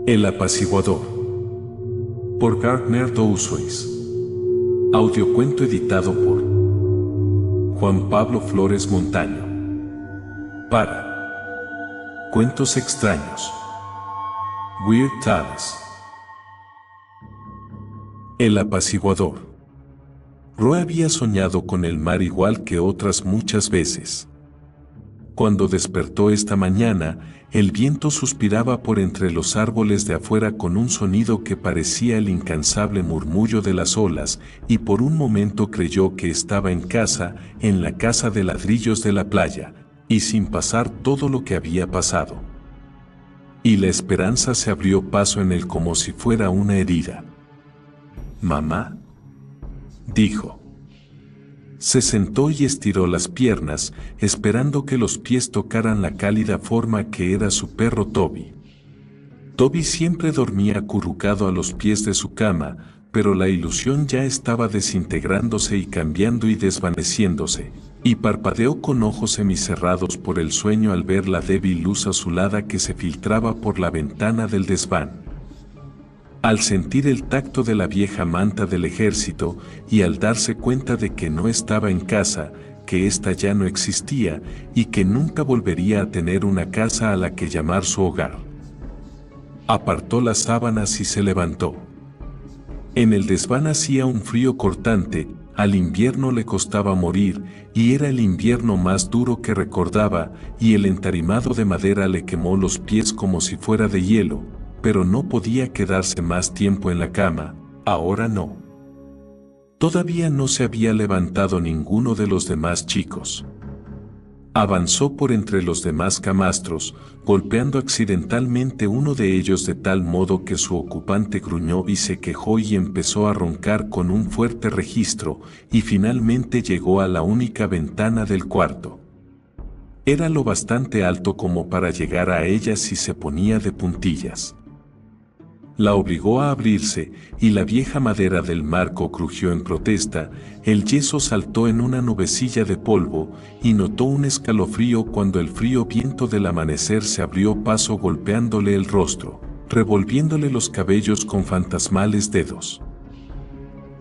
El apaciguador. Por Gardner Dozois. Audiocuento editado por Juan Pablo Flores Montaño. Para Cuentos Extraños. Weird Tales. El apaciguador. Roe había soñado con el mar igual que otras muchas veces. Cuando despertó esta mañana, el viento suspiraba por entre los árboles de afuera con un sonido que parecía el incansable murmullo de las olas, y por un momento creyó que estaba en la casa de ladrillos de la playa, y sin pasar todo lo que había pasado. Y la esperanza se abrió paso en él como si fuera una herida. «Mamá», dijo. Se sentó y estiró las piernas, esperando que los pies tocaran la cálida forma que era su perro Toby. Toby siempre dormía acurrucado a los pies de su cama, pero la ilusión ya estaba desintegrándose y cambiando y desvaneciéndose, y parpadeó con ojos semicerrados por el sueño al ver la débil luz azulada que se filtraba por la ventana del desván. Al sentir el tacto de la vieja manta del ejército y al darse cuenta de que no estaba en casa, que ésta ya no existía y que nunca volvería a tener una casa a la que llamar su hogar. Apartó las sábanas y se levantó. En el desván hacía un frío cortante, al invierno le costaba morir, y era el invierno más duro que recordaba, y el entarimado de madera le quemó los pies como si fuera de hielo, pero no podía quedarse más tiempo en la cama, ahora no. Todavía no se había levantado ninguno de los demás chicos. Avanzó por entre los demás camastros, golpeando accidentalmente uno de ellos de tal modo que su ocupante gruñó y se quejó y empezó a roncar con un fuerte registro, y finalmente llegó a la única ventana del cuarto. Era lo bastante alto como para llegar a ella si se ponía de puntillas. La obligó a abrirse, y la vieja madera del marco crujió en protesta, el yeso saltó en una nubecilla de polvo, y notó un escalofrío cuando el frío viento del amanecer se abrió paso golpeándole el rostro, revolviéndole los cabellos con fantasmales dedos.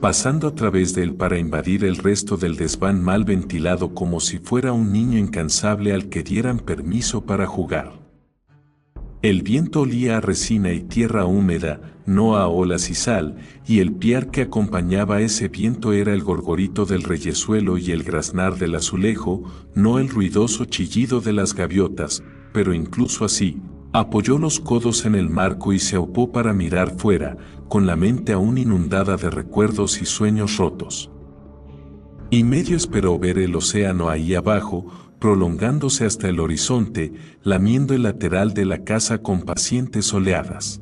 Pasando a través de él para invadir el resto del desván mal ventilado como si fuera un niño incansable al que dieran permiso para jugar. El viento olía a resina y tierra húmeda, no a olas y sal, y el piar que acompañaba ese viento era el gorgorito del reyezuelo y el graznar del azulejo, no el ruidoso chillido de las gaviotas, pero incluso así, apoyó los codos en el marco y se aupó para mirar fuera, con la mente aún inundada de recuerdos y sueños rotos. Y medio esperó ver el océano ahí abajo, prolongándose hasta el horizonte, lamiendo el lateral de la casa con pacientes oleadas.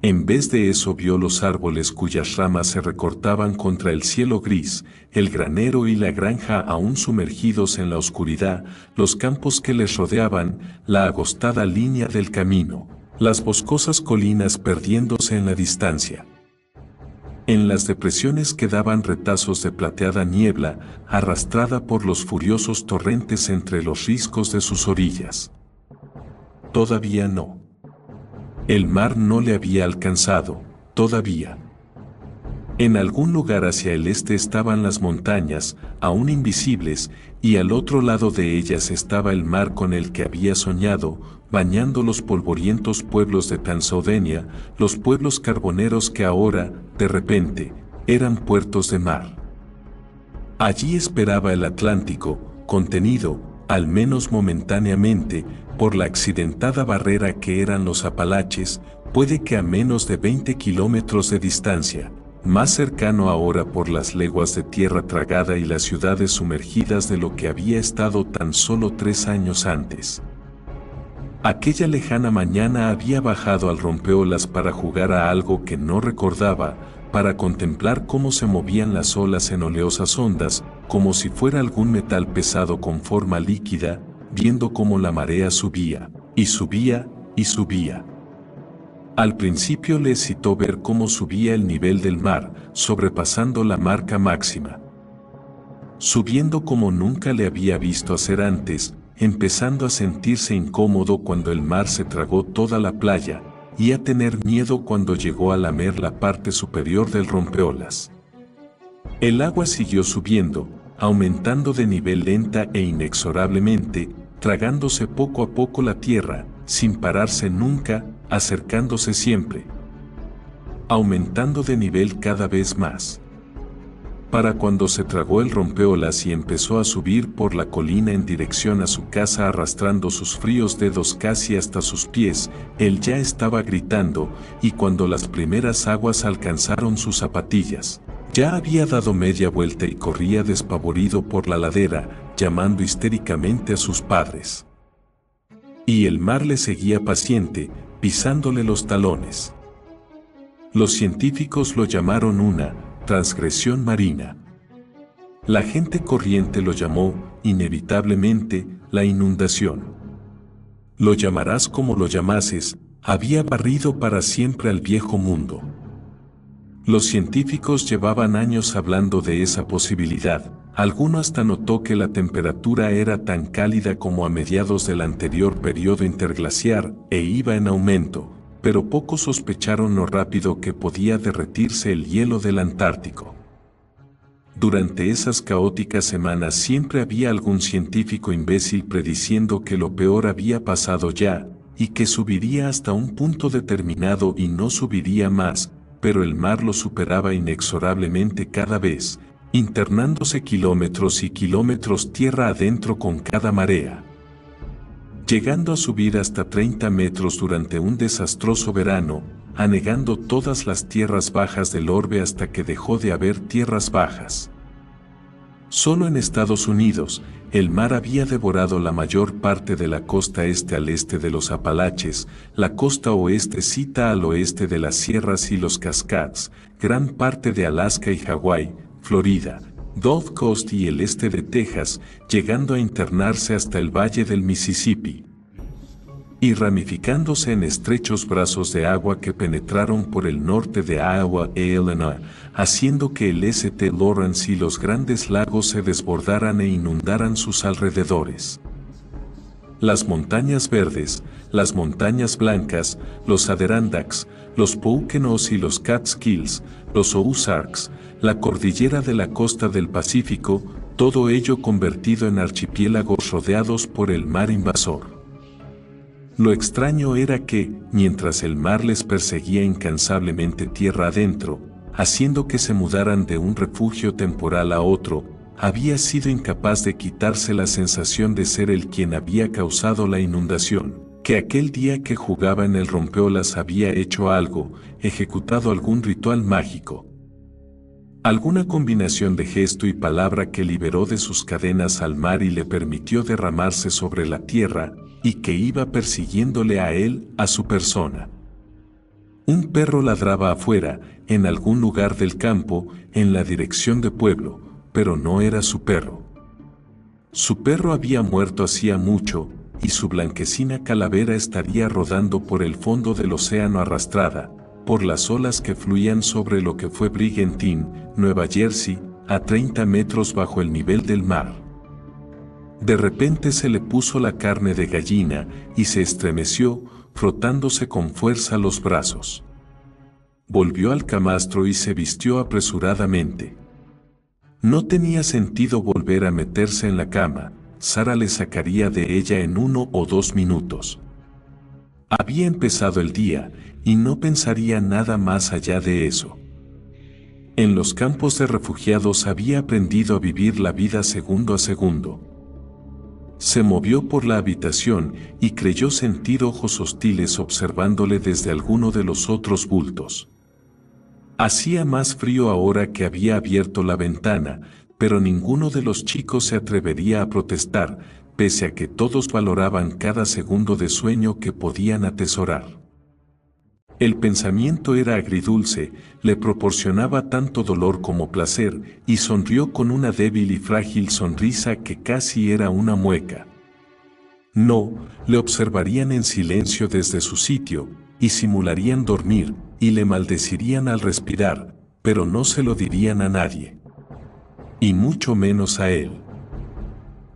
En vez de eso vio los árboles cuyas ramas se recortaban contra el cielo gris, el granero y la granja aún sumergidos en la oscuridad, los campos que les rodeaban, la agostada línea del camino, las boscosas colinas perdiéndose en la distancia. En las depresiones quedaban retazos de plateada niebla, arrastrada por los furiosos torrentes entre los riscos de sus orillas. Todavía no. El mar no le había alcanzado, todavía. En algún lugar hacia el este estaban las montañas, aún invisibles, y al otro lado de ellas estaba el mar con el que había soñado, bañando los polvorientos pueblos de Transylvania, los pueblos carboneros que ahora, de repente, eran puertos de mar. Allí esperaba el Atlántico, contenido, al menos momentáneamente, por la accidentada barrera que eran los Apalaches, puede que a menos de 20 kilómetros de distancia, más cercano ahora por las leguas de tierra tragada y las ciudades sumergidas de lo que había estado tan solo 3 años antes. Aquella lejana mañana había bajado al rompeolas para jugar a algo que no recordaba, para contemplar cómo se movían las olas en oleosas ondas, como si fuera algún metal pesado con forma líquida, viendo cómo la marea subía, y subía, y subía. Al principio le excitó ver cómo subía el nivel del mar, sobrepasando la marca máxima. Subiendo como nunca le había visto hacer antes, empezando a sentirse incómodo cuando el mar se tragó toda la playa, y a tener miedo cuando llegó a lamer la parte superior del rompeolas. El agua siguió subiendo, aumentando de nivel lenta e inexorablemente, tragándose poco a poco la tierra, sin pararse nunca, acercándose siempre, aumentando de nivel cada vez más. Para cuando se tragó el rompeolas y empezó a subir por la colina en dirección a su casa arrastrando sus fríos dedos casi hasta sus pies, él ya estaba gritando, y cuando las primeras aguas alcanzaron sus zapatillas, ya había dado media vuelta y corría despavorido por la ladera, llamando histéricamente a sus padres. Y el mar le seguía paciente, pisándole los talones. Los científicos lo llamaron una transgresión marina. La gente corriente lo llamó, inevitablemente, la inundación. Lo llamarás como lo llamases, había barrido para siempre al viejo mundo. Los científicos llevaban años hablando de esa posibilidad, alguno hasta notó que la temperatura era tan cálida como a mediados del anterior periodo interglaciar e iba en aumento, pero pocos sospecharon lo rápido que podía derretirse el hielo del Antártico. Durante esas caóticas semanas siempre había algún científico imbécil prediciendo que lo peor había pasado ya, y que subiría hasta un punto determinado y no subiría más, pero el mar lo superaba inexorablemente cada vez, internándose kilómetros y kilómetros tierra adentro con cada marea, llegando a subir hasta 30 metros durante un desastroso verano, anegando todas las tierras bajas del orbe hasta que dejó de haber tierras bajas. Solo en Estados Unidos, el mar había devorado la mayor parte de la costa este al este de los Apalaches, la costa oeste cita al oeste de las sierras y los Cascades, gran parte de Alaska y Hawái, Florida, Gulf Coast y el este de Texas, llegando a internarse hasta el valle del Mississippi, y ramificándose en estrechos brazos de agua que penetraron por el norte de Iowa e Illinois, haciendo que el St. Lawrence y los grandes lagos se desbordaran e inundaran sus alrededores. Las montañas verdes, las montañas blancas, los Adirondacks, los Poconos y los Catskills, los Ozarks, la cordillera de la costa del Pacífico, todo ello convertido en archipiélagos rodeados por el mar invasor. Lo extraño era que, mientras el mar les perseguía incansablemente tierra adentro, haciendo que se mudaran de un refugio temporal a otro, había sido incapaz de quitarse la sensación de ser el quien había causado la inundación, que aquel día que jugaba en el rompeolas había hecho algo, ejecutado algún ritual mágico, alguna combinación de gesto y palabra que liberó de sus cadenas al mar y le permitió derramarse sobre la tierra, y que iba persiguiéndole a él, a su persona. Un perro ladraba afuera, en algún lugar del campo, en la dirección de pueblo, pero no era su perro. Su perro había muerto hacía mucho, y su blanquecina calavera estaría rodando por el fondo del océano arrastrada, por las olas que fluían sobre lo que fue Brigantine, Nueva Jersey, a 30 metros bajo el nivel del mar. De repente se le puso la carne de gallina y se estremeció, frotándose con fuerza los brazos. Volvió al camastro y se vistió apresuradamente. No tenía sentido volver a meterse en la cama, Sara le sacaría de ella en 1 o 2 minutos. Había empezado el día, y no pensaría nada más allá de eso. En los campos de refugiados había aprendido a vivir la vida segundo a segundo. Se movió por la habitación y creyó sentir ojos hostiles observándole desde alguno de los otros bultos. Hacía más frío ahora que había abierto la ventana, pero ninguno de los chicos se atrevería a protestar, pese a que todos valoraban cada segundo de sueño que podían atesorar. El pensamiento era agridulce, le proporcionaba tanto dolor como placer, y sonrió con una débil y frágil sonrisa que casi era una mueca. No, le observarían en silencio desde su sitio, y simularían dormir, y le maldecirían al respirar, pero no se lo dirían a nadie. Y mucho menos a él.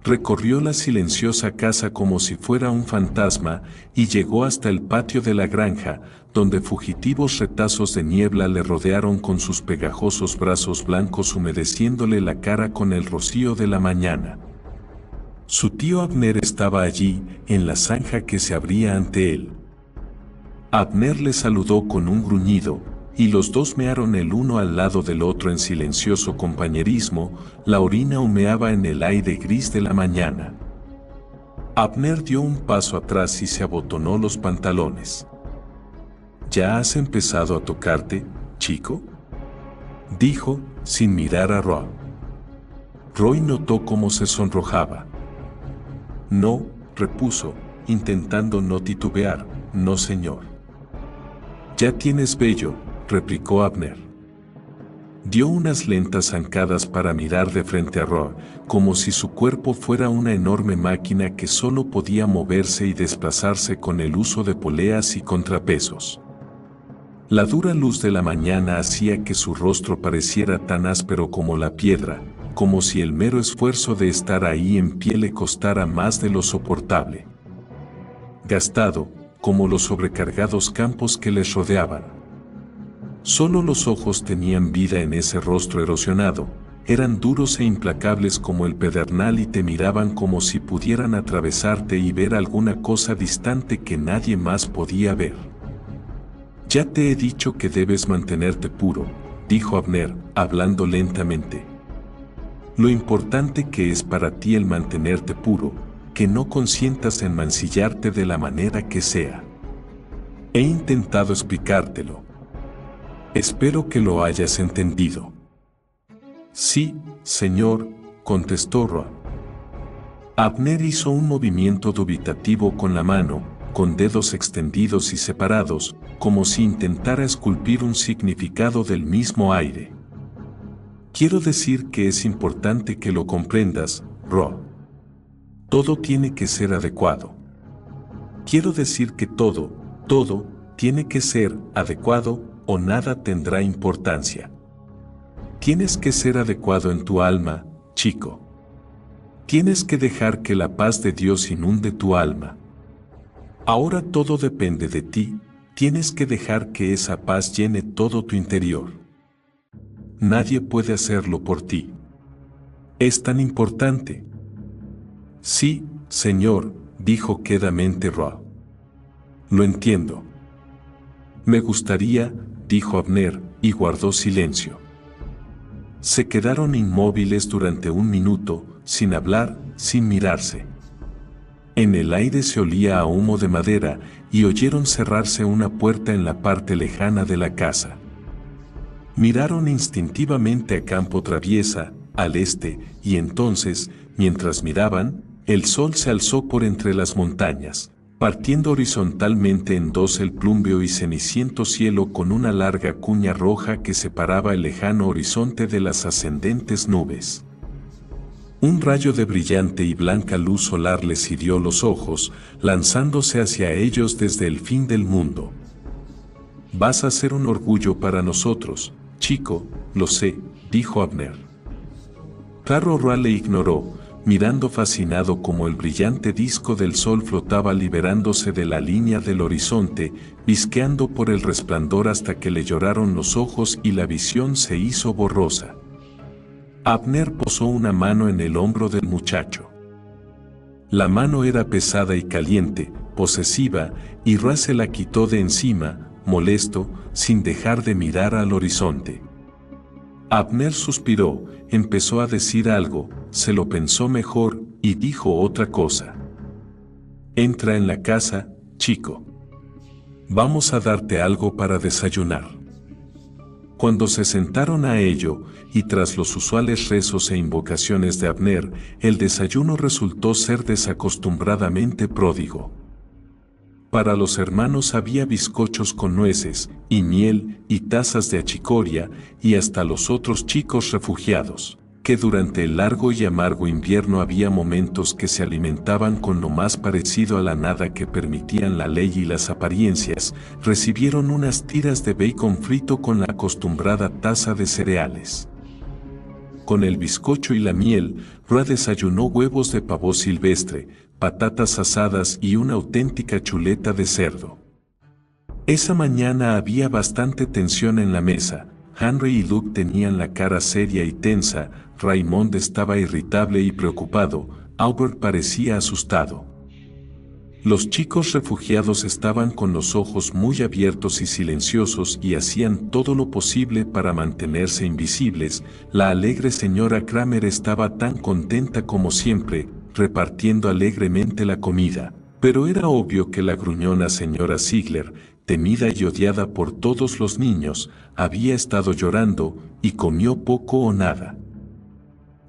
Recorrió la silenciosa casa como si fuera un fantasma y llegó hasta el patio de la granja, donde fugitivos retazos de niebla le rodearon con sus pegajosos brazos blancos humedeciéndole la cara con el rocío de la mañana. Su tío Abner estaba allí, en la zanja que se abría ante él. Abner le saludó con un gruñido, y los dos mearon el uno al lado del otro en silencioso compañerismo. La orina humeaba en el aire gris de la mañana. Abner dio un paso atrás y se abotonó los pantalones. ¿Ya has empezado a tocarte, chico?, dijo, sin mirar a Roy. Roy notó cómo se sonrojaba. No, repuso, intentando no titubear, no señor. Ya tienes vello, replicó Abner. Dio unas lentas zancadas para mirar de frente a Roy, como si su cuerpo fuera una enorme máquina que solo podía moverse y desplazarse con el uso de poleas y contrapesos. La dura luz de la mañana hacía que su rostro pareciera tan áspero como la piedra, como si el mero esfuerzo de estar ahí en pie le costara más de lo soportable. Gastado, como los sobrecargados campos que les rodeaban. Solo los ojos tenían vida en ese rostro erosionado, eran duros e implacables como el pedernal y te miraban como si pudieran atravesarte y ver alguna cosa distante que nadie más podía ver. Ya te he dicho que debes mantenerte puro, dijo Abner, hablando lentamente. Lo importante que es para ti el mantenerte puro, que no consientas en mancillarte de la manera que sea. He intentado explicártelo. Espero que lo hayas entendido. Sí, señor, contestó Roy. Abner hizo un movimiento dubitativo con la mano, con dedos extendidos y separados, como si intentara esculpir un significado del mismo aire. Quiero decir que es importante que lo comprendas, Roy. Todo tiene que ser adecuado. Quiero decir que todo tiene que ser adecuado o nada tendrá importancia. Tienes que ser adecuado en tu alma, chico. Tienes que dejar que la paz de Dios inunde tu alma. Ahora todo depende de ti, tienes que dejar que esa paz llene todo tu interior. Nadie puede hacerlo por ti. Es tan importante. Sí, señor, dijo quedamente Roy. Lo entiendo. Me gustaría, dijo Abner, y guardó silencio. Se quedaron inmóviles durante un minuto, sin hablar, sin mirarse. En el aire se olía a humo de madera, y oyeron cerrarse una puerta en la parte lejana de la casa. Miraron instintivamente a campo traviesa, al este, y entonces, mientras miraban, el sol se alzó por entre las montañas, partiendo horizontalmente en dos el plúmbeo y ceniciento cielo con una larga cuña roja que separaba el lejano horizonte de las ascendentes nubes. Un rayo de brillante y blanca luz solar les hirió los ojos, lanzándose hacia ellos desde el fin del mundo. Vas a ser un orgullo para nosotros, chico, lo sé, dijo Abner. Claro, Roy le ignoró, mirando fascinado como el brillante disco del sol flotaba liberándose de la línea del horizonte, visqueando por el resplandor hasta que le lloraron los ojos y la visión se hizo borrosa. Abner posó una mano en el hombro del muchacho. La mano era pesada y caliente, posesiva, y Roy se la quitó de encima, molesto, sin dejar de mirar al horizonte. Abner suspiró, empezó a decir algo, se lo pensó mejor, y dijo otra cosa. Entra en la casa, chico. Vamos a darte algo para desayunar. Cuando se sentaron a ello, y tras los usuales rezos e invocaciones de Abner, el desayuno resultó ser desacostumbradamente pródigo. Para los hermanos había bizcochos con nueces, y miel, y tazas de achicoria, y hasta los otros chicos refugiados, que durante el largo y amargo invierno había momentos que se alimentaban con lo más parecido a la nada que permitían la ley y las apariencias, recibieron unas tiras de bacon frito con la acostumbrada taza de cereales. con el bizcocho y la miel, Roa desayunó huevos de pavo silvestre, patatas asadas y una auténtica chuleta de cerdo. Esa mañana había bastante tensión en la mesa. Henry y Luke tenían la cara seria y tensa, Raymond estaba irritable y preocupado, Albert parecía asustado. Los chicos refugiados estaban con los ojos muy abiertos y silenciosos y hacían todo lo posible para mantenerse invisibles. La alegre señora Kramer estaba tan contenta como siempre, repartiendo alegremente la comida, pero era obvio que la gruñona señora Ziegler, temida y odiada por todos los niños, había estado llorando y comió poco o nada.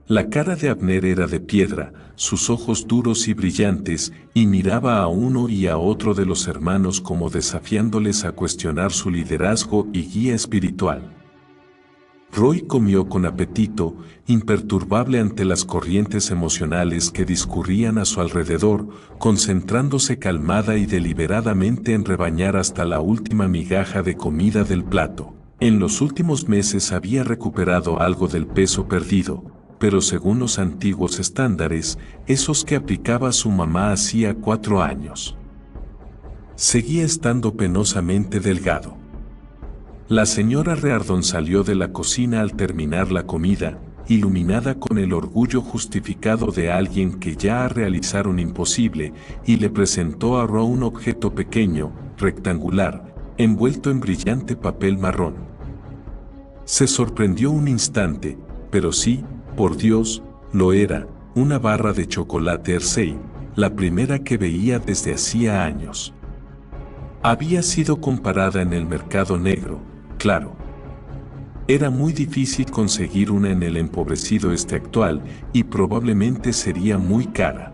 La cara de Abner era de piedra, sus ojos duros y brillantes, y miraba a uno y a otro de los hermanos como desafiándoles a cuestionar su liderazgo y guía espiritual. Roy comió con apetito, imperturbable ante las corrientes emocionales que discurrían a su alrededor, concentrándose calmada y deliberadamente en rebañar hasta la última migaja de comida del plato. En los últimos meses había recuperado algo del peso perdido, pero según los antiguos estándares, esos que aplicaba su mamá hacía 4 años. Seguía estando penosamente delgado. La señora Reardon salió de la cocina al terminar la comida, iluminada con el orgullo justificado de alguien que ya ha realizado un imposible, y le presentó a Ro un objeto pequeño, rectangular, envuelto en brillante papel marrón. Se sorprendió un instante, pero sí, por Dios, lo era, una barra de chocolate Hershey, la primera que veía desde hacía años. Había sido comprada en el mercado negro, claro. Era muy difícil conseguir una en el empobrecido este actual y probablemente sería muy cara.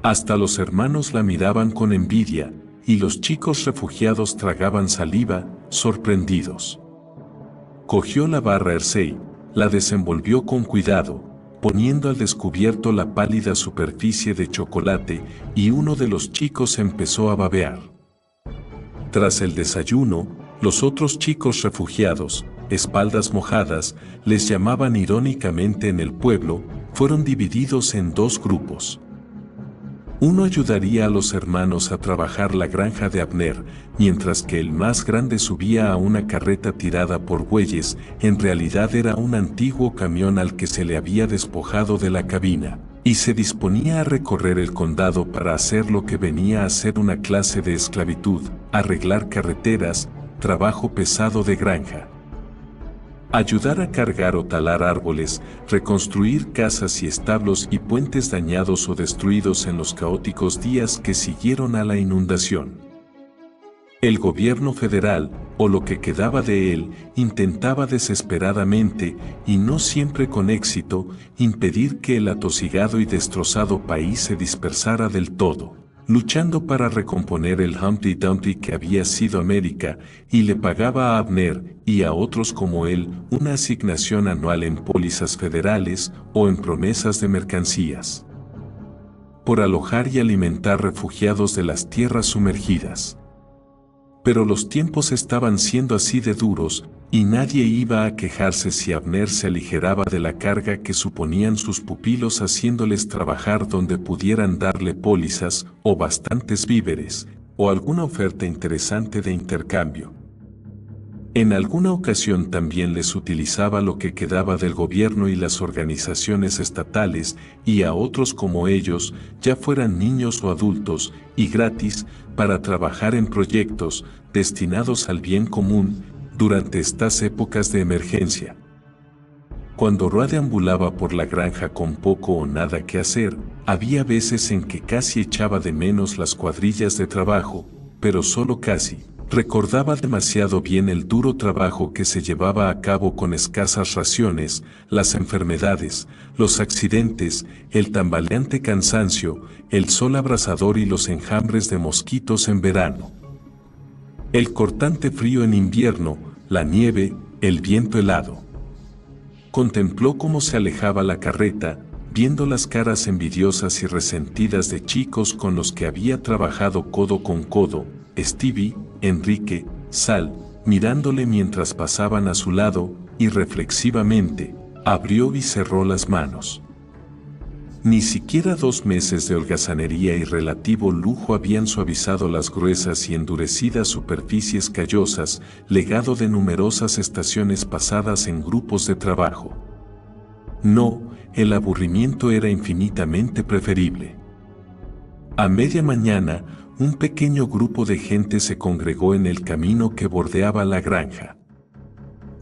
Hasta los hermanos la miraban con envidia y los chicos refugiados tragaban saliva, sorprendidos. Cogió la barra Hershey, la desenvolvió con cuidado, poniendo al descubierto la pálida superficie de chocolate y uno de los chicos empezó a babear. Tras el desayuno, los otros chicos refugiados, espaldas mojadas, les llamaban irónicamente en el pueblo, fueron divididos en 2 grupos. Uno ayudaría a los hermanos a trabajar la granja de Abner, mientras que el más grande subía a una carreta tirada por bueyes, en realidad era un antiguo camión al que se le había despojado de la cabina, y se disponía a recorrer el condado para hacer lo que venía a ser una clase de esclavitud, arreglar carreteras, trabajo pesado de granja. Ayudar a cargar o talar árboles, reconstruir casas y establos y puentes dañados o destruidos en los caóticos días que siguieron a la inundación. El gobierno federal, o lo que quedaba de él, intentaba desesperadamente, y no siempre con éxito, impedir que el atosigado y destrozado país se dispersara del todo, luchando para recomponer el Humpty Dumpty que había sido América, y le pagaba a Abner y a otros como él una asignación anual en pólizas federales o en promesas de mercancías, por alojar y alimentar refugiados de las tierras sumergidas. Pero los tiempos estaban siendo así de duros, y nadie iba a quejarse si Abner se aligeraba de la carga que suponían sus pupilos haciéndoles trabajar donde pudieran darle pólizas o bastantes víveres, o alguna oferta interesante de intercambio. En alguna ocasión también les utilizaba lo que quedaba del gobierno y las organizaciones estatales, y a otros como ellos, ya fueran niños o adultos, y gratis, para trabajar en proyectos destinados al bien común durante estas épocas de emergencia. Cuando Roa deambulaba por la granja con poco o nada que hacer, había veces en que casi echaba de menos las cuadrillas de trabajo, pero solo casi. Recordaba demasiado bien el duro trabajo que se llevaba a cabo con escasas raciones, las enfermedades, los accidentes, el tambaleante cansancio, el sol abrasador y los enjambres de mosquitos en verano. El cortante frío en invierno, la nieve, el viento helado. Contempló cómo se alejaba la carreta, viendo las caras envidiosas y resentidas de chicos con los que había trabajado codo con codo, Stevie, Enrique, Sal, mirándole mientras pasaban a su lado, y reflexivamente, Abrió y cerró las manos. Ni siquiera 2 meses de holgazanería y relativo lujo habían suavizado las gruesas y endurecidas superficies callosas, legado de numerosas estaciones pasadas en grupos de trabajo. No, el aburrimiento era infinitamente preferible. A media mañana, un pequeño grupo de gente se congregó en el camino que bordeaba la granja.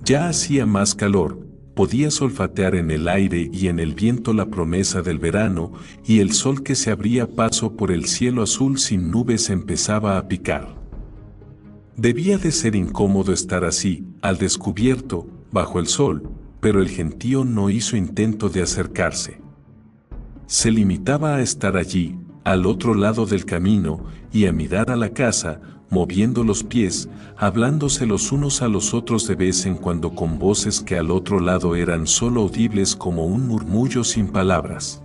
Ya hacía más calor. Podías olfatear en el aire y en el viento la promesa del verano, y el sol que se abría paso por el cielo azul sin nubes empezaba a picar. Debía de ser incómodo estar así, al descubierto, bajo el sol, pero el gentío no hizo intento de acercarse. Se limitaba a estar allí, al otro lado del camino, y a mirar a la casa, moviendo los pies, hablándose los unos a los otros de vez en cuando con voces que al otro lado eran solo audibles como un murmullo sin palabras.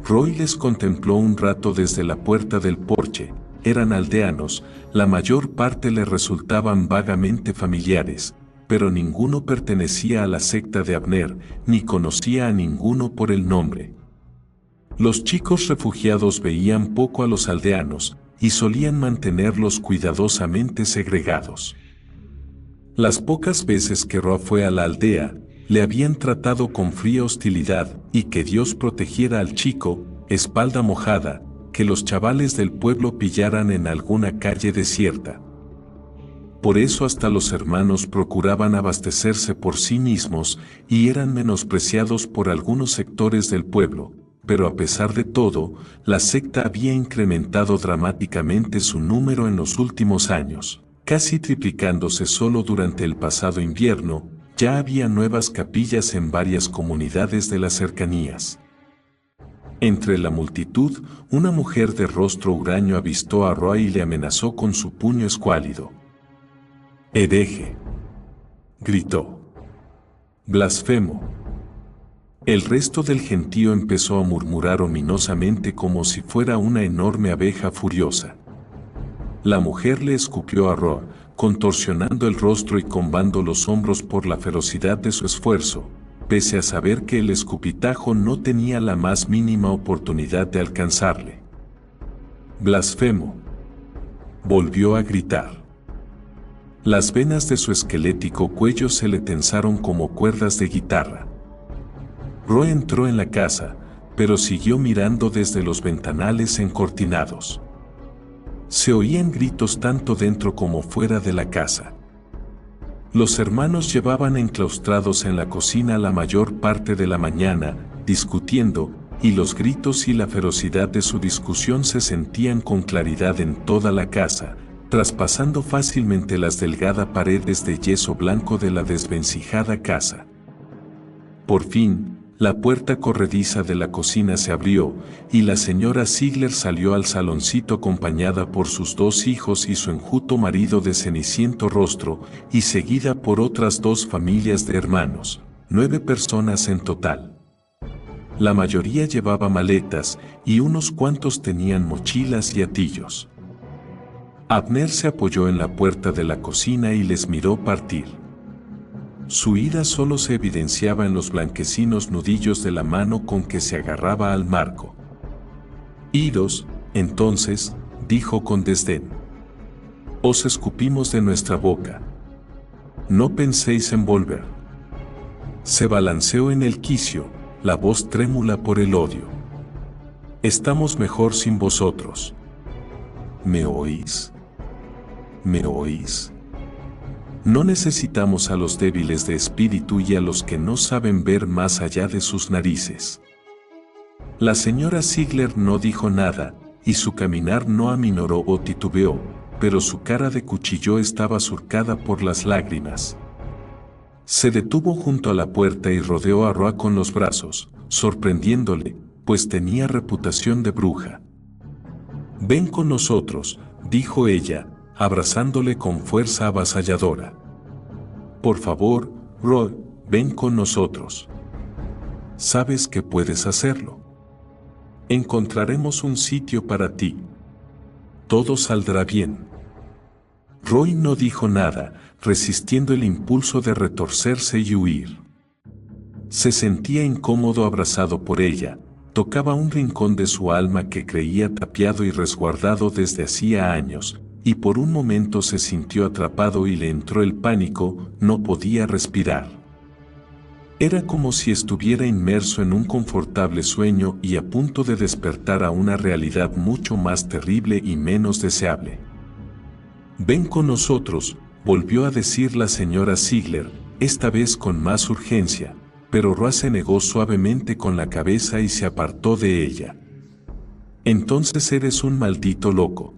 Roy les contempló un rato desde la puerta del porche. Eran aldeanos, la mayor parte le resultaban vagamente familiares, pero ninguno pertenecía a la secta de Abner, ni conocía a ninguno por el nombre. Los chicos refugiados veían poco a los aldeanos, y solían mantenerlos cuidadosamente segregados. Las pocas veces que Roa fue a la aldea, le habían tratado con fría hostilidad, y que Dios protegiera al chico, espalda mojada, que los chavales del pueblo pillaran en alguna calle desierta. Por eso hasta los hermanos procuraban abastecerse por sí mismos, y eran menospreciados por algunos sectores del pueblo. Pero a pesar de todo, la secta había incrementado dramáticamente su número en los últimos años, casi triplicándose solo durante el pasado invierno. Ya había nuevas capillas en varias comunidades de las cercanías. Entre la multitud, una mujer de rostro huraño avistó a Roy y le amenazó con su puño escuálido. «Hereje», gritó. «Blasfemo». El resto del gentío empezó a murmurar ominosamente como si fuera una enorme abeja furiosa. La mujer le escupió a Roa, contorsionando el rostro y combando los hombros por la ferocidad de su esfuerzo, pese a saber que el escupitajo no tenía la más mínima oportunidad de alcanzarle. «Blasfemo», volvió a gritar. Las venas de su esquelético cuello se le tensaron como cuerdas de guitarra. Roy entró en la casa, pero siguió mirando desde los ventanales encortinados. Se oían gritos tanto dentro como fuera de la casa. Los hermanos llevaban enclaustrados en la cocina la mayor parte de la mañana, discutiendo, y los gritos y la ferocidad de su discusión se sentían con claridad en toda la casa, traspasando fácilmente las delgadas paredes de yeso blanco de la desvencijada casa. Por fin, la puerta corrediza de la cocina se abrió, y la señora Ziegler salió al saloncito acompañada por sus 2 hijos y su enjuto marido de ceniciento rostro, y seguida por otras 2 familias de hermanos, 9 personas en total. La mayoría llevaba maletas, y unos cuantos tenían mochilas y atillos. Abner se apoyó en la puerta de la cocina y les miró partir. Su ira solo se evidenciaba en los blanquecinos nudillos de la mano con que se agarraba al marco. «Iros, entonces», dijo con desdén. «Os escupimos de nuestra boca. No penséis en volver». Se balanceó en el quicio, la voz trémula por el odio. «Estamos mejor sin vosotros. ¿Me oís? ¿Me oís? No necesitamos a los débiles de espíritu y a los que no saben ver más allá de sus narices». La señora Ziegler no dijo nada, y su caminar no aminoró o titubeó, pero su cara de cuchillo estaba surcada por las lágrimas. Se detuvo junto a la puerta y rodeó a Roa con los brazos, sorprendiéndole, pues tenía reputación de bruja. «Ven con nosotros», dijo ella, abrazándole con fuerza avasalladora. «Por favor, Roy, ven con nosotros. Sabes que puedes hacerlo. Encontraremos un sitio para ti. Todo saldrá bien». Roy no dijo nada, resistiendo el impulso de retorcerse y huir. Se sentía incómodo abrazado por ella, tocaba un rincón de su alma que creía tapiado y resguardado desde hacía años, y por un momento se sintió atrapado y le entró el pánico, no podía respirar. Era como si estuviera inmerso en un confortable sueño y a punto de despertar a una realidad mucho más terrible y menos deseable. «Ven con nosotros», volvió a decir la señora Ziegler, esta vez con más urgencia, pero Roa se negó suavemente con la cabeza y se apartó de ella. «Entonces eres un maldito loco»,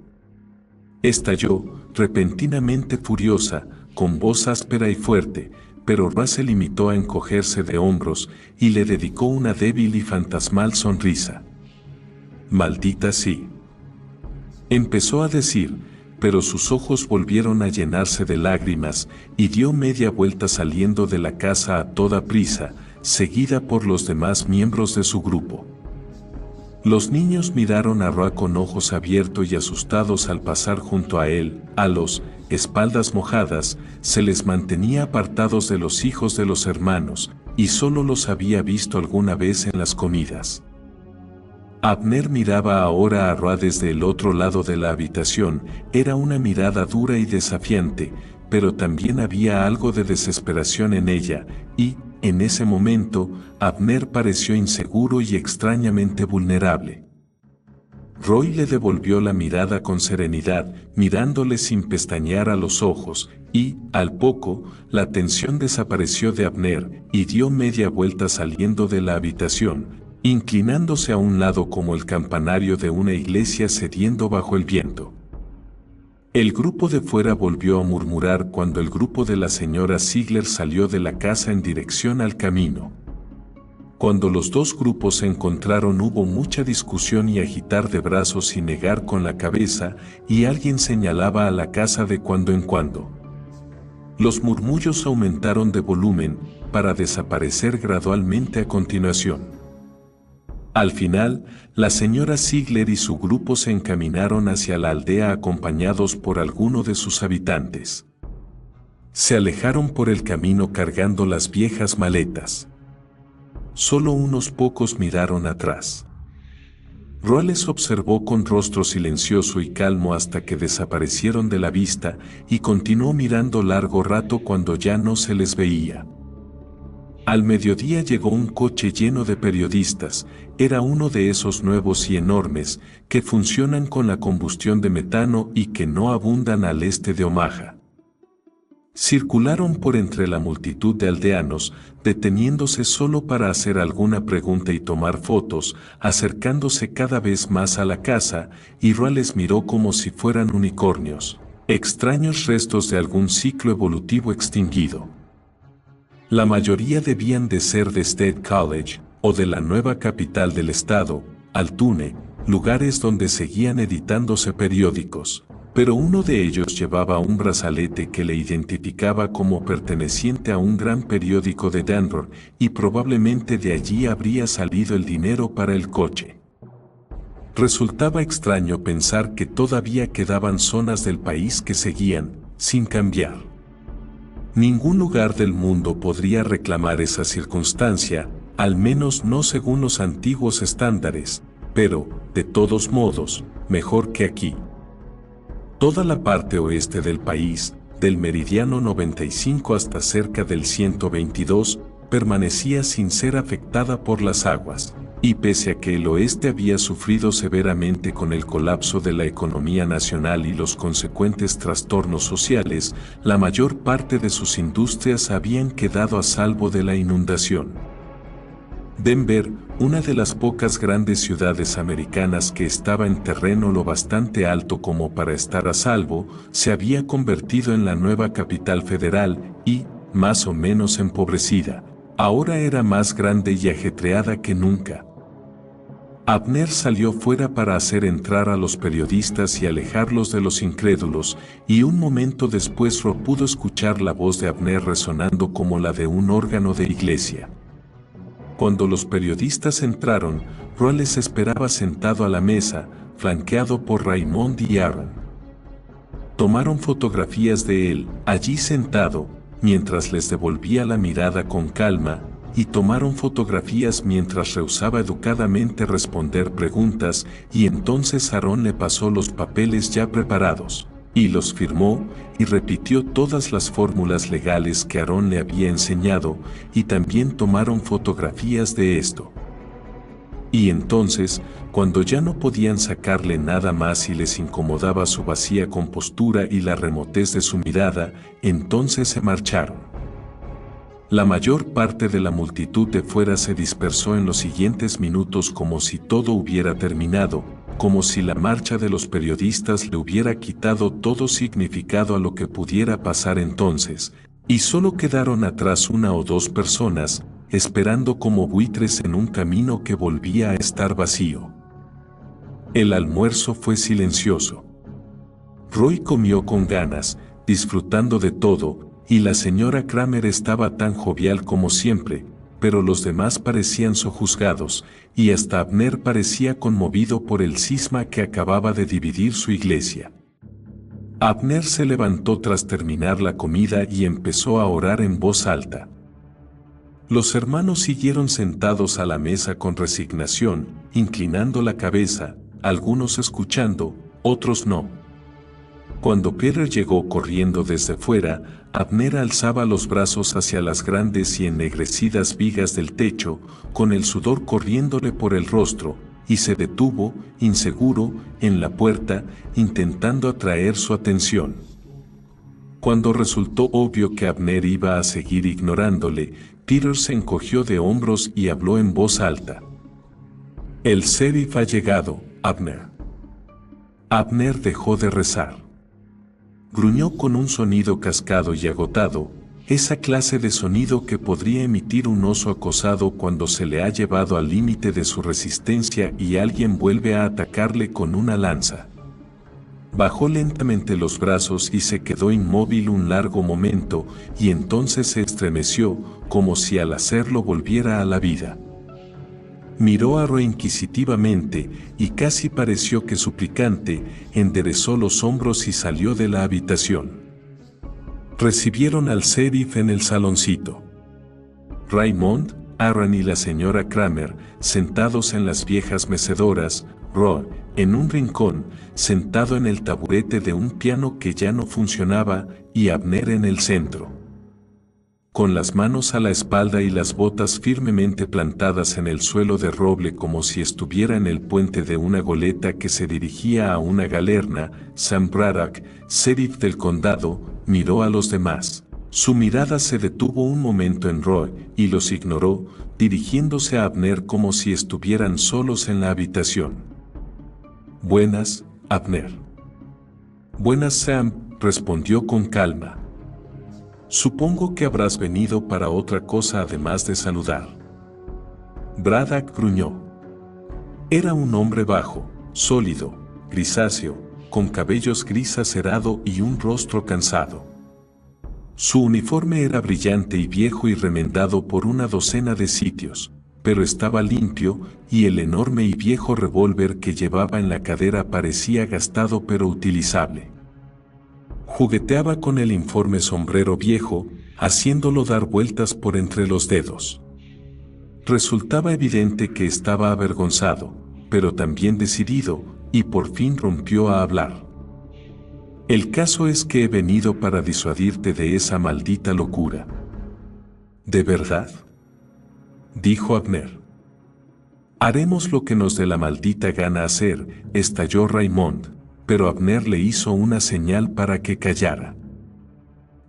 estalló, repentinamente furiosa, con voz áspera y fuerte, pero Roa se limitó a encogerse de hombros y le dedicó una débil y fantasmal sonrisa. «Maldita sí», empezó a decir, pero sus ojos volvieron a llenarse de lágrimas y dio media vuelta saliendo de la casa a toda prisa, seguida por los demás miembros de su grupo. Los niños miraron a Roa con ojos abiertos y asustados al pasar junto a él, a los espaldas mojadas, se les mantenía apartados de los hijos de los hermanos, y solo los había visto alguna vez en las comidas. Abner miraba ahora a Roa desde el otro lado de la habitación, era una mirada dura y desafiante, pero también había algo de desesperación en ella, y, en ese momento, Abner pareció inseguro y extrañamente vulnerable. Roy le devolvió la mirada con serenidad, mirándole sin pestañear a los ojos, y, al poco, la tensión desapareció de Abner, y dio media vuelta saliendo de la habitación, inclinándose a un lado como el campanario de una iglesia cediendo bajo el viento. El grupo de fuera volvió a murmurar cuando el grupo de la señora Ziegler salió de la casa en dirección al camino. Cuando los dos grupos se encontraron hubo mucha discusión y agitar de brazos y negar con la cabeza, y alguien señalaba a la casa de cuando en cuando. Los murmullos aumentaron de volumen, para desaparecer gradualmente a continuación. Al final, la señora Ziegler y su grupo se encaminaron hacia la aldea acompañados por alguno de sus habitantes. Se alejaron por el camino cargando las viejas maletas. Solo unos pocos miraron atrás. Roa les observó con rostro silencioso y calmo hasta que desaparecieron de la vista y continuó mirando largo rato cuando ya no se les veía. Al mediodía llegó un coche lleno de periodistas, era uno de esos nuevos y enormes, que funcionan con la combustión de metano y que no abundan al este de Omaha. Circularon por entre la multitud de aldeanos, deteniéndose solo para hacer alguna pregunta y tomar fotos, acercándose cada vez más a la casa, y Roa les miró como si fueran unicornios, extraños restos de algún ciclo evolutivo extinguido. La mayoría debían de ser de State College, o de la nueva capital del estado, Altoona, lugares donde seguían editándose periódicos, pero uno de ellos llevaba un brazalete que le identificaba como perteneciente a un gran periódico de Denver, y probablemente de allí habría salido el dinero para el coche. Resultaba extraño pensar que todavía quedaban zonas del país que seguían, sin cambiar. Ningún lugar del mundo podría reclamar esa circunstancia, al menos no según los antiguos estándares, pero, de todos modos, mejor que aquí. Toda la parte oeste del país, del meridiano 95 hasta cerca del 122, permanecía sin ser afectada por las aguas, y pese a que el oeste había sufrido severamente con el colapso de la economía nacional y los consecuentes trastornos sociales, la mayor parte de sus industrias habían quedado a salvo de la inundación. Denver, una de las pocas grandes ciudades americanas que estaba en terreno lo bastante alto como para estar a salvo, se había convertido en la nueva capital federal y, más o menos empobrecida, ahora era más grande y ajetreada que nunca. Abner salió fuera para hacer entrar a los periodistas y alejarlos de los incrédulos, y un momento después Roa pudo escuchar la voz de Abner resonando como la de un órgano de iglesia. Cuando los periodistas entraron, Roa les esperaba sentado a la mesa, flanqueado por Raymond y Aaron. Tomaron fotografías de él, allí sentado, mientras les devolvía la mirada con calma, y tomaron fotografías mientras rehusaba educadamente responder preguntas, y entonces Aarón le pasó los papeles ya preparados, y los firmó, y repitió todas las fórmulas legales que Aarón le había enseñado, y también tomaron fotografías de esto. Y entonces, cuando ya no podían sacarle nada más y les incomodaba su vacía compostura y la remotez de su mirada, entonces se marcharon. La mayor parte de la multitud de fuera se dispersó en los siguientes minutos como si todo hubiera terminado, como si la marcha de los periodistas le hubiera quitado todo significado a lo que pudiera pasar entonces, y solo quedaron atrás una o dos personas, esperando como buitres en un camino que volvía a estar vacío. El almuerzo fue silencioso. Roy comió con ganas, disfrutando de todo, y la señora Kramer estaba tan jovial como siempre, pero los demás parecían sojuzgados, y hasta Abner parecía conmovido por el cisma que acababa de dividir su iglesia. Abner se levantó tras terminar la comida y empezó a orar en voz alta. Los hermanos siguieron sentados a la mesa con resignación, inclinando la cabeza, algunos escuchando, otros no. Cuando Peter llegó corriendo desde fuera, Abner alzaba los brazos hacia las grandes y ennegrecidas vigas del techo, con el sudor corriéndole por el rostro, y se detuvo, inseguro, en la puerta, intentando atraer su atención. Cuando resultó obvio que Abner iba a seguir ignorándole, Peter se encogió de hombros y habló en voz alta. El sheriff ha llegado, Abner. Abner dejó de rezar. Gruñó con un sonido cascado y agotado, esa clase de sonido que podría emitir un oso acosado cuando se le ha llevado al límite de su resistencia y alguien vuelve a atacarle con una lanza. Bajó lentamente los brazos y se quedó inmóvil un largo momento, y entonces se estremeció, como si al hacerlo volviera a la vida. Miró a Roy inquisitivamente, y casi pareció que suplicante, enderezó los hombros y salió de la habitación. Recibieron al sheriff en el saloncito. Raymond, Aaron y la señora Kramer, sentados en las viejas mecedoras, Roy, en un rincón, sentado en el taburete de un piano que ya no funcionaba, y Abner en el centro. Con las manos a la espalda y las botas firmemente plantadas en el suelo de roble como si estuviera en el puente de una goleta que se dirigía a una galerna, Sam Braddock, sheriff del condado, miró a los demás. Su mirada se detuvo un momento en Roy, y los ignoró, dirigiéndose a Abner como si estuvieran solos en la habitación. Buenas, Abner. Buenas, Sam, respondió con calma. Supongo que habrás venido para otra cosa además de saludar. Braddock gruñó. Era un hombre bajo, sólido, grisáceo, con cabellos gris acerado y un rostro cansado. Su uniforme era brillante y viejo y remendado por una docena de sitios, pero estaba limpio, y el enorme y viejo revólver que llevaba en la cadera parecía gastado pero utilizable. Jugueteaba con el informe sombrero viejo, haciéndolo dar vueltas por entre los dedos. Resultaba evidente que estaba avergonzado, pero también decidido, y por fin rompió a hablar. El caso es que he venido para disuadirte de esa maldita locura. ¿De verdad?, dijo Abner. Haremos lo que nos dé la maldita gana hacer, estalló Raymond, pero Abner le hizo una señal para que callara.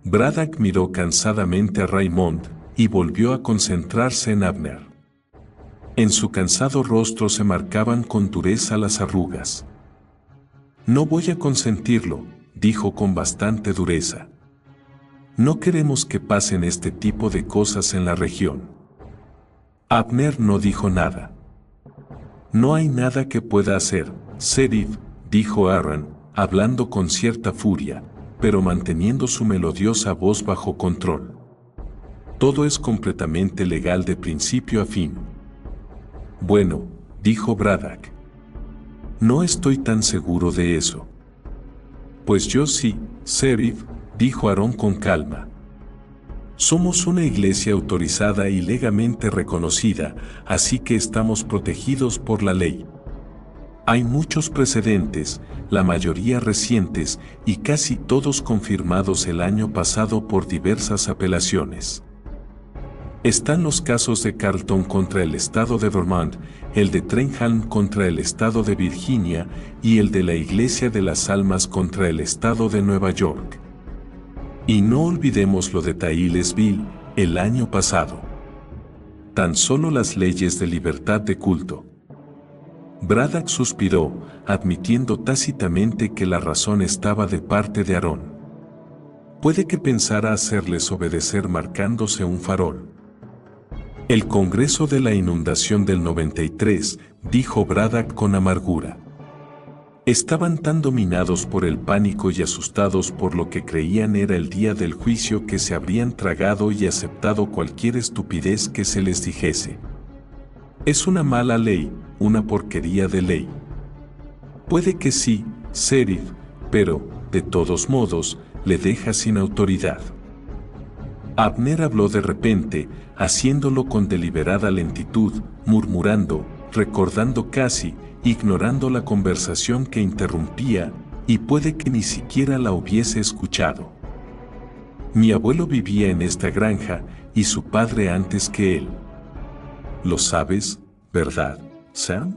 Braddock miró cansadamente a Raymond y volvió a concentrarse en Abner. En su cansado rostro se marcaban con dureza las arrugas. No voy a consentirlo, dijo con bastante dureza. No queremos que pasen este tipo de cosas en la región. Abner no dijo nada. No hay nada que pueda hacer, sheriff, dijo Aaron, hablando con cierta furia, pero manteniendo su melodiosa voz bajo control. Todo es completamente legal de principio a fin. Bueno, dijo Braddock. No estoy tan seguro de eso. Pues yo sí, sheriff, dijo Aaron con calma. Somos una iglesia autorizada y legalmente reconocida, así que estamos protegidos por la ley. Hay muchos precedentes, la mayoría recientes y casi todos confirmados el año pasado por diversas apelaciones. Están los casos de Carlton contra el estado de Vermont, el de Trentham contra el estado de Virginia y el de la Iglesia de las Almas contra el estado de Nueva York. Y no olvidemos lo de Taylorsville el año pasado. Tan solo las leyes de libertad de culto. Braddock suspiró, admitiendo tácitamente que la razón estaba de parte de Aarón. Puede que pensara hacerles obedecer marcándose un farol. El Congreso de la Inundación del 93, dijo Braddock con amargura. Estaban tan dominados por el pánico y asustados por lo que creían era el día del juicio que se habrían tragado y aceptado cualquier estupidez que se les dijese. Es una mala ley, una porquería de ley. Puede que sí, sheriff, pero, de todos modos, le deja sin autoridad. Abner habló de repente, haciéndolo con deliberada lentitud, murmurando, recordando casi, ignorando la conversación que interrumpía, y puede que ni siquiera la hubiese escuchado. Mi abuelo vivía en esta granja, y su padre antes que él. Lo sabes, ¿verdad, Sam?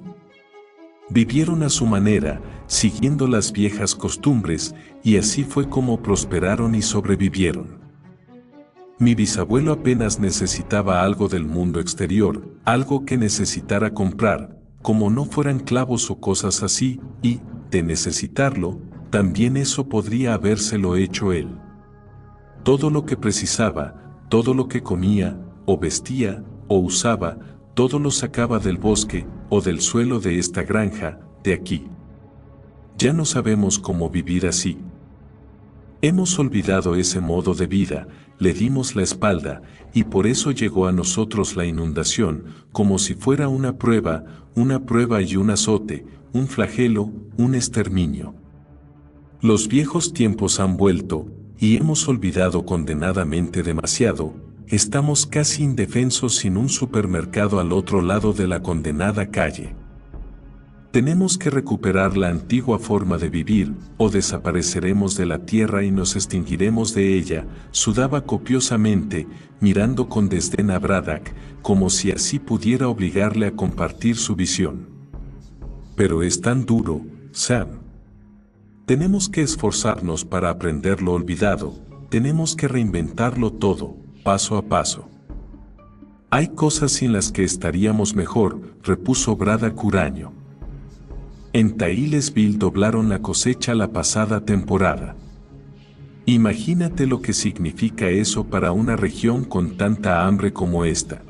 Vivieron a su manera, siguiendo las viejas costumbres, y así fue como prosperaron y sobrevivieron. Mi bisabuelo apenas necesitaba algo del mundo exterior, algo que necesitara comprar, como no fueran clavos o cosas así, y, de necesitarlo, también eso podría habérselo hecho él. Todo lo que precisaba, todo lo que comía, o vestía, o usaba, todo lo sacaba del bosque, o del suelo de esta granja, de aquí. Ya no sabemos cómo vivir así. Hemos olvidado ese modo de vida, le dimos la espalda, y por eso llegó a nosotros la inundación, como si fuera una prueba y un azote, un flagelo, un exterminio. Los viejos tiempos han vuelto, y hemos olvidado condenadamente demasiado, estamos casi indefensos sin un supermercado al otro lado de la condenada calle. Tenemos que recuperar la antigua forma de vivir, o desapareceremos de la tierra y nos extinguiremos de ella, sudaba copiosamente, mirando con desdén a Braddock, como si así pudiera obligarle a compartir su visión. Pero es tan duro, Sam. Tenemos que esforzarnos para aprender lo olvidado, tenemos que reinventarlo todo, paso a paso. Hay cosas sin las que estaríamos mejor, repuso Braddock huraño. En Taylorsville doblaron la cosecha la pasada temporada. Imagínate lo que significa eso para una región con tanta hambre como esta.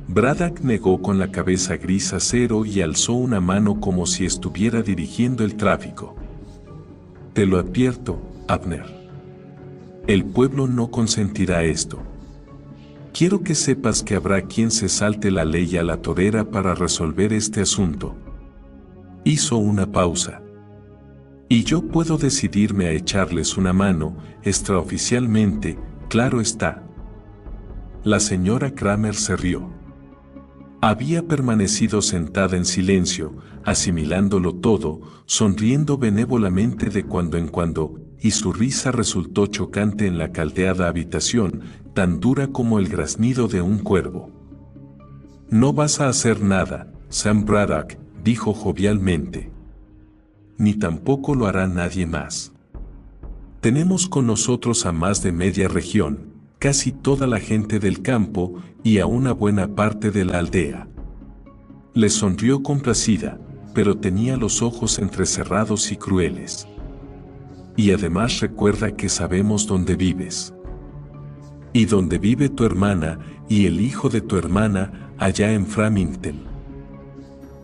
Braddock negó con la cabeza gris acero y alzó una mano como si estuviera dirigiendo el tráfico. Te lo advierto, Abner. El pueblo no consentirá esto. Quiero que sepas que habrá quien se salte la ley a la torera para resolver este asunto. Hizo una pausa. Y yo puedo decidirme a echarles una mano, extraoficialmente, claro está. La señora Kramer se rió. Había permanecido sentada en silencio, asimilándolo todo, sonriendo benévolamente de cuando en cuando, y su risa resultó chocante en la caldeada habitación, tan dura como el graznido de un cuervo. No vas a hacer nada, Sam Braddock, dijo jovialmente. Ni tampoco lo hará nadie más. Tenemos con nosotros a más de media región, casi toda la gente del campo y a una buena parte de la aldea. Le sonrió complacida, pero tenía los ojos entrecerrados y crueles. Y además recuerda que sabemos dónde vives. Y dónde vive tu hermana y el hijo de tu hermana allá en Framington.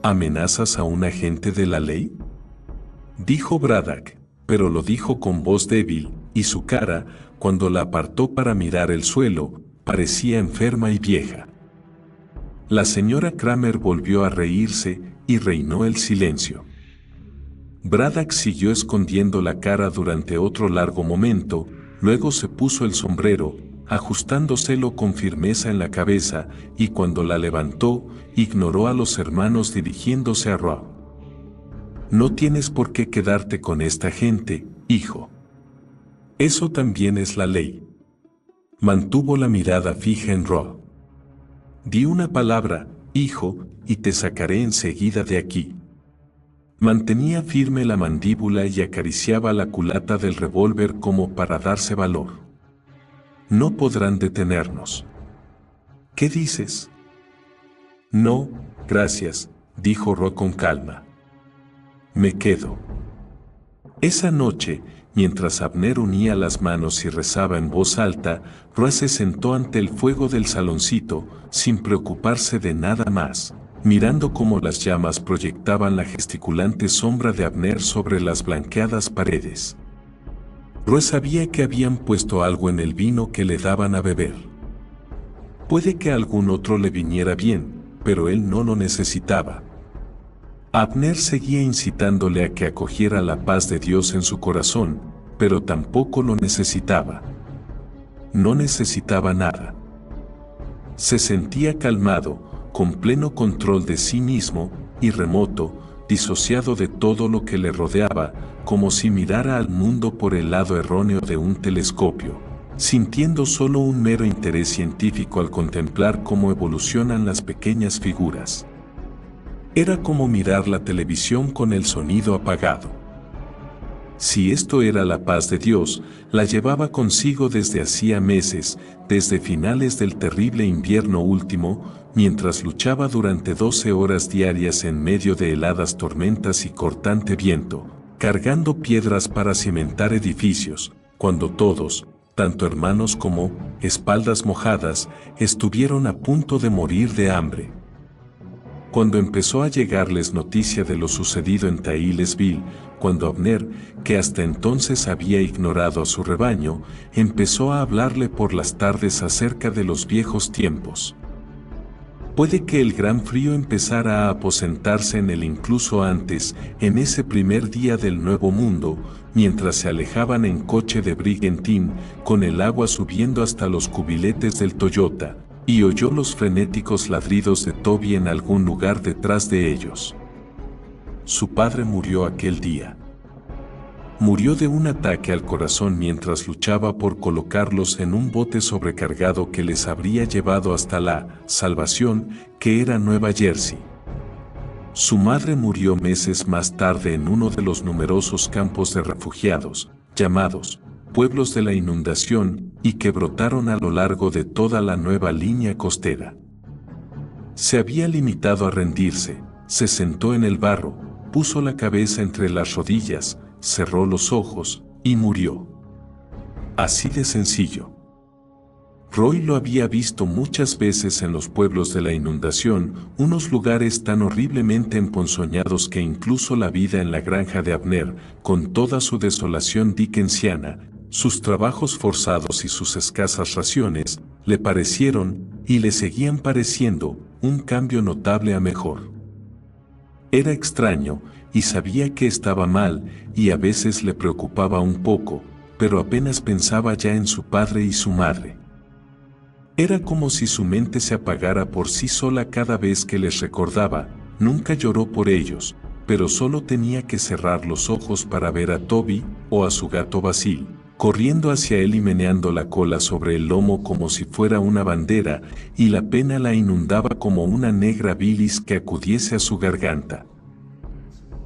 ¿Amenazas a un agente de la ley? Dijo Braddock, pero lo dijo con voz débil, y su cara, cuando la apartó para mirar el suelo, parecía enferma y vieja. La señora Kramer volvió a reírse y reinó el silencio. Braddock siguió escondiendo la cara durante otro largo momento, luego se puso el sombrero, ajustándoselo con firmeza en la cabeza, y cuando la levantó, ignoró a los hermanos dirigiéndose a Roa. No tienes por qué quedarte con esta gente, hijo. Eso también es la ley. Mantuvo la mirada fija en Roa. Di una palabra, hijo, y te sacaré enseguida de aquí. Mantenía firme la mandíbula y acariciaba la culata del revólver como para darse valor. No podrán detenernos. ¿Qué dices? No, gracias, dijo Roa con calma. Me quedo. Esa noche, mientras Abner unía las manos y rezaba en voz alta, Roa se sentó ante el fuego del saloncito, sin preocuparse de nada más, mirando cómo las llamas proyectaban la gesticulante sombra de Abner sobre las blanqueadas paredes. Roa sabía que habían puesto algo en el vino que le daban a beber. Puede que a algún otro le viniera bien, pero él no lo necesitaba. Abner seguía incitándole a que acogiera la paz de Dios en su corazón, pero tampoco lo necesitaba. No necesitaba nada. Se sentía calmado, con pleno control de sí mismo, y remoto, disociado de todo lo que le rodeaba, como si mirara al mundo por el lado erróneo de un telescopio, sintiendo solo un mero interés científico al contemplar cómo evolucionan las pequeñas figuras. Era como mirar la televisión con el sonido apagado. Si esto era la paz de Dios, la llevaba consigo desde hacía meses, desde finales del terrible invierno último, mientras luchaba durante 12 horas diarias en medio de heladas tormentas y cortante viento, cargando piedras para cimentar edificios, cuando todos, tanto hermanos como espaldas mojadas, estuvieron a punto de morir de hambre. Cuando empezó a llegarles noticia de lo sucedido en Tailesville, cuando Abner, que hasta entonces había ignorado a su rebaño, empezó a hablarle por las tardes acerca de los viejos tiempos. Puede que el gran frío empezara a aposentarse en él incluso antes, en ese primer día del Nuevo Mundo, mientras se alejaban en coche de Brigantine, con el agua subiendo hasta los cubiletes del Toyota, y oyó los frenéticos ladridos de Toby en algún lugar detrás de ellos. Su padre murió aquel día. Murió de un ataque al corazón mientras luchaba por colocarlos en un bote sobrecargado que les habría llevado hasta la salvación, que era Nueva Jersey. Su madre murió meses más tarde en uno de los numerosos campos de refugiados, llamados pueblos de la inundación, y que brotaron a lo largo de toda la nueva línea costera. Se había limitado a rendirse, se sentó en el barro, puso la cabeza entre las rodillas, cerró los ojos, y murió. Así de sencillo. Roy lo había visto muchas veces en los pueblos de la inundación, unos lugares tan horriblemente emponzoñados que incluso la vida en la granja de Abner, con toda su desolación dickensiana, sus trabajos forzados y sus escasas raciones, le parecieron, y le seguían pareciendo, un cambio notable a mejor. Era extraño, y sabía que estaba mal, y a veces le preocupaba un poco, pero apenas pensaba ya en su padre y su madre. Era como si su mente se apagara por sí sola cada vez que les recordaba. Nunca lloró por ellos, pero solo tenía que cerrar los ojos para ver a Toby, o a su gato Basil, corriendo hacia él y meneando la cola sobre el lomo como si fuera una bandera, y la pena la inundaba como una negra bilis que acudiese a su garganta.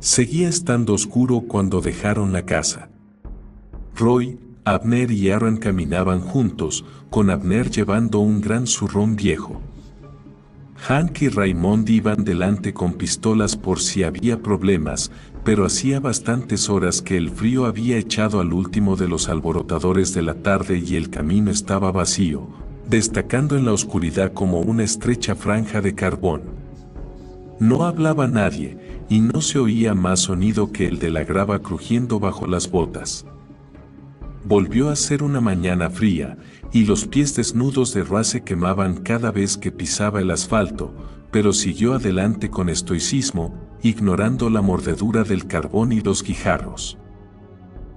Seguía estando oscuro cuando dejaron la casa. Roy, Abner y Aaron caminaban juntos, con Abner llevando un gran zurrón viejo. Hank y Raymond iban delante con pistolas por si había problemas, pero hacía bastantes horas que el frío había echado al último de los alborotadores de la tarde y el camino estaba vacío, destacando en la oscuridad como una estrecha franja de carbón. No hablaba nadie, y no se oía más sonido que el de la grava crujiendo bajo las botas. Volvió a ser una mañana fría, y los pies desnudos de Roa se quemaban cada vez que pisaba el asfalto, pero siguió adelante con estoicismo, ignorando la mordedura del carbón y los guijarros.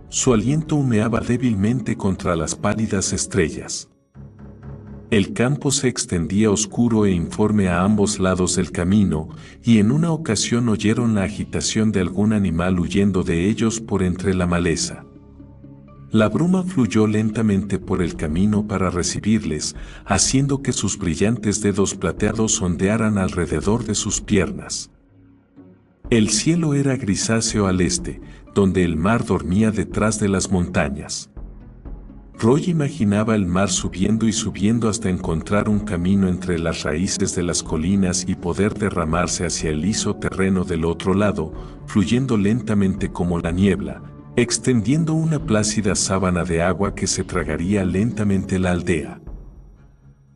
Su aliento humeaba débilmente contra las pálidas estrellas. El campo se extendía oscuro e informe a ambos lados del camino, y en una ocasión oyeron la agitación de algún animal huyendo de ellos por entre la maleza. La bruma fluyó lentamente por el camino para recibirles, haciendo que sus brillantes dedos plateados ondearan alrededor de sus piernas. El cielo era grisáceo al este, donde el mar dormía detrás de las montañas. Roy imaginaba el mar subiendo y subiendo hasta encontrar un camino entre las raíces de las colinas y poder derramarse hacia el liso terreno del otro lado, fluyendo lentamente como la niebla, extendiendo una plácida sábana de agua que se tragaría lentamente la aldea,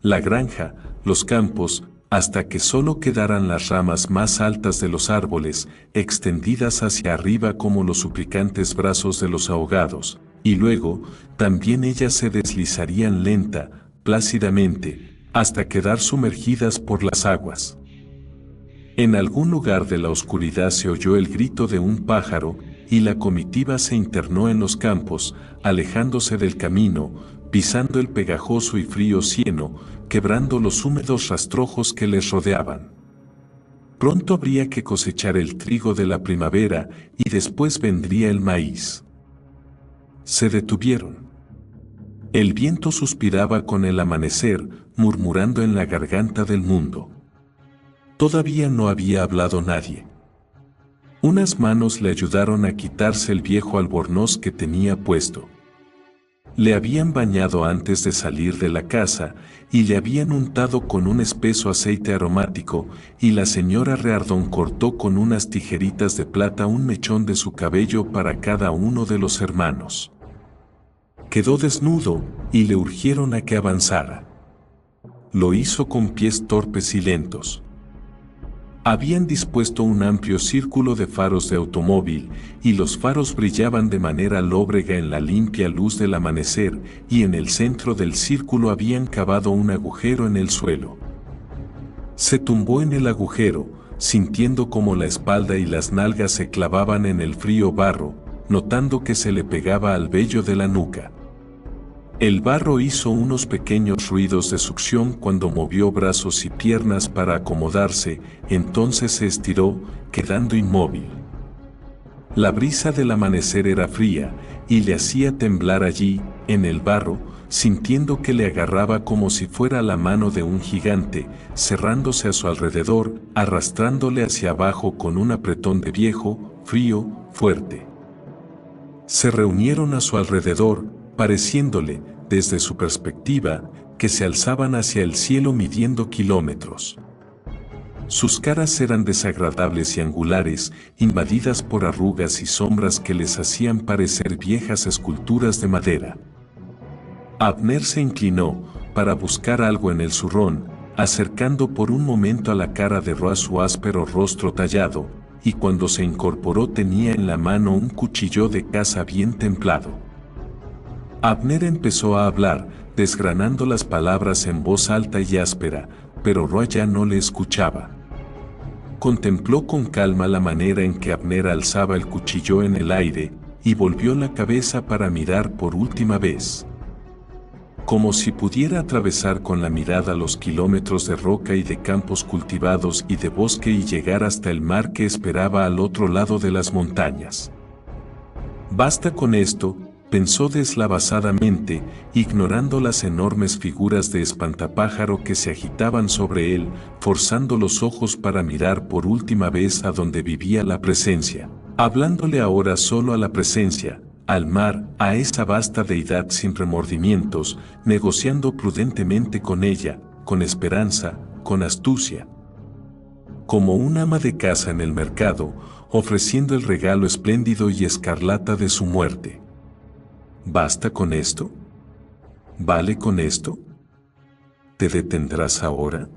la granja, los campos, hasta que solo quedaran las ramas más altas de los árboles, extendidas hacia arriba como los suplicantes brazos de los ahogados, y luego, también ellas se deslizarían lenta, plácidamente, hasta quedar sumergidas por las aguas. En algún lugar de la oscuridad se oyó el grito de un pájaro, y la comitiva se internó en los campos, alejándose del camino, pisando el pegajoso y frío cieno, quebrando los húmedos rastrojos que les rodeaban. Pronto habría que cosechar el trigo de la primavera, y después vendría el maíz. Se detuvieron. El viento suspiraba con el amanecer, murmurando en la garganta del mundo. Todavía no había hablado nadie. Unas manos le ayudaron a quitarse el viejo albornoz que tenía puesto. Le habían bañado antes de salir de la casa, y le habían untado con un espeso aceite aromático, y la señora Reardon cortó con unas tijeritas de plata un mechón de su cabello para cada uno de los hermanos. Quedó desnudo, y le urgieron a que avanzara. Lo hizo con pies torpes y lentos. Habían dispuesto un amplio círculo de faros de automóvil, y los faros brillaban de manera lóbrega en la limpia luz del amanecer, y en el centro del círculo habían cavado un agujero en el suelo. Se tumbó en el agujero, sintiendo como la espalda y las nalgas se clavaban en el frío barro, notando que se le pegaba al vello de la nuca. El barro hizo unos pequeños ruidos de succión cuando movió brazos y piernas para acomodarse, entonces se estiró, quedando inmóvil. La brisa del amanecer era fría, y le hacía temblar allí, en el barro, sintiendo que le agarraba como si fuera la mano de un gigante, cerrándose a su alrededor, arrastrándole hacia abajo con un apretón de viejo, frío, fuerte. Se reunieron a su alrededor, pareciéndole, desde su perspectiva, que se alzaban hacia el cielo midiendo kilómetros. Sus caras eran desagradables y angulares, invadidas por arrugas y sombras que les hacían parecer viejas esculturas de madera. Abner se inclinó, para buscar algo en el zurrón, acercando por un momento a la cara de Roa su áspero rostro tallado, y cuando se incorporó tenía en la mano un cuchillo de caza bien templado. Abner empezó a hablar, desgranando las palabras en voz alta y áspera, pero Roa ya no le escuchaba. Contempló con calma la manera en que Abner alzaba el cuchillo en el aire, y volvió la cabeza para mirar por última vez. Como si pudiera atravesar con la mirada los kilómetros de roca y de campos cultivados y de bosque y llegar hasta el mar que esperaba al otro lado de las montañas. Basta con esto, pensó deslavazadamente, ignorando las enormes figuras de espantapájaro que se agitaban sobre él, forzando los ojos para mirar por última vez a donde vivía la presencia, hablándole ahora solo a la presencia, al mar, a esa vasta deidad sin remordimientos, negociando prudentemente con ella, con esperanza, con astucia. Como un ama de casa en el mercado, ofreciendo el regalo espléndido y escarlata de su muerte. ¿Basta con esto? ¿Vale con esto? ¿Te detendrás ahora?